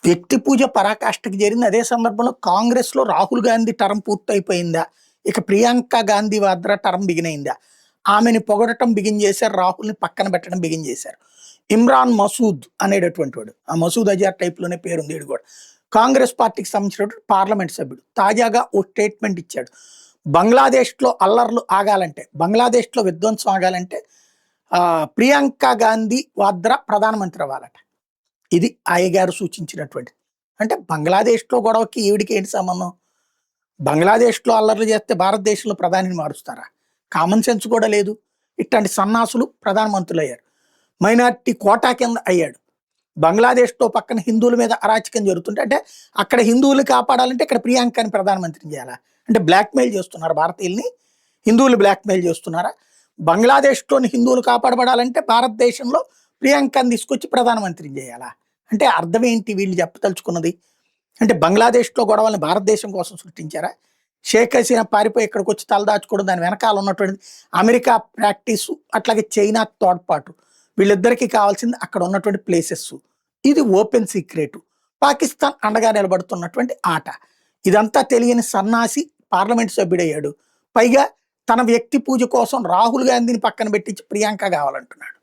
వ్యక్తి పూజ పరాకాష్ఠకి చేరింది. అదే సందర్భంలో కాంగ్రెస్‌లో రాహుల్ గాంధీ టర్మ్ పూర్తయిపోయిందా? ఇక ప్రియాంక గాంధీ వాద్రా టర్మ్ బిగినయిందా? ఆమెని పొగడటం బిగిన్ చేశారు. రాహుల్‌ని పక్కన పెట్టడం బిగిన్ చేశారు. ఇమ్రాన్ మసూద్ అనేటటువంటి వాడు. ఆ మసూద్ అజార్ టైప్‌లోనే పేరుంది ఈడు కూడా. కాంగ్రెస్ పార్టీకి సంబంధించినటువంటి పార్లమెంట్ సభ్యుడు. తాజాగా ఓ స్టేట్మెంట్ ఇచ్చాడు. బంగ్లాదేశ్‌లో అల్లర్లు ఆగాలంటే, బంగ్లాదేశ్‌లో విధ్వంసం ఆగాలంటే ప్రియాంక గాంధీ వాద్రా ప్రధానమంత్రి అవ్వాలట. ఇది అయ్యగారు సూచించినటువంటిది. అంటే బంగ్లాదేశ్‌లో గొడవకి ఈవిడికి ఏంటి సంబంధం? బంగ్లాదేశ్‌లో అల్లర్లు చేస్తే భారతదేశంలో ప్రధానిని మారుస్తారా? కామన్ సెన్స్ కూడా లేదు. ఇట్లాంటి సన్నాసులు ప్రధానమంత్రులయ్యారు. మైనారిటీ కోటా కింద అయ్యాడు. బంగ్లాదేశ్‌తో పక్కన హిందువుల మీద అరాచకం జరుగుతుంటే అంటే అక్కడ హిందువులు కాపాడాలంటే ఇక్కడ ప్రియాంకని ప్రధానమంత్రిని చేయాలా? అంటే బ్లాక్‌మెయిల్ చేస్తున్నారు భారతీయుల్ని. హిందువులు బ్లాక్‌మెయిల్ చేస్తున్నారా? బంగ్లాదేశ్‌లోని హిందువులు కాపాడబడాలంటే భారతదేశంలో ప్రియాంకని తీసుకొచ్చి ప్రధానమంత్రిని చేయాలా? అంటే అర్థం ఏంటి వీళ్ళు చెప్పదలుచుకున్నది? అంటే బంగ్లాదేశ్‌లో గొడవల్ని భారతదేశం కోసం సృష్టించారా? షేక్ హసీనా పారిపోయి ఇక్కడికి వచ్చి తలదాచుకోవడం, దాని వెనకాల ఉన్నటువంటి అమెరికా ప్రాక్టీసు, అట్లాగే చైనా తోడ్పాటు. వీళ్ళిద్దరికీ కావాల్సింది అక్కడ ఉన్నటువంటి ప్లేసెస్. ఇది ఓపెన్ సీక్రెట్. పాకిస్తాన్ అండగా నిలబడుతున్నటువంటి ఆట. ఇదంతా తెలియని సన్నాసి పార్లమెంట్ సభ్యుడయ్యాడు. పైగా తన వ్యక్తి పూజ కోసం రాహుల్ గాంధీని పక్కన పెట్టించి ప్రియాంక కావాలంటున్నాడు.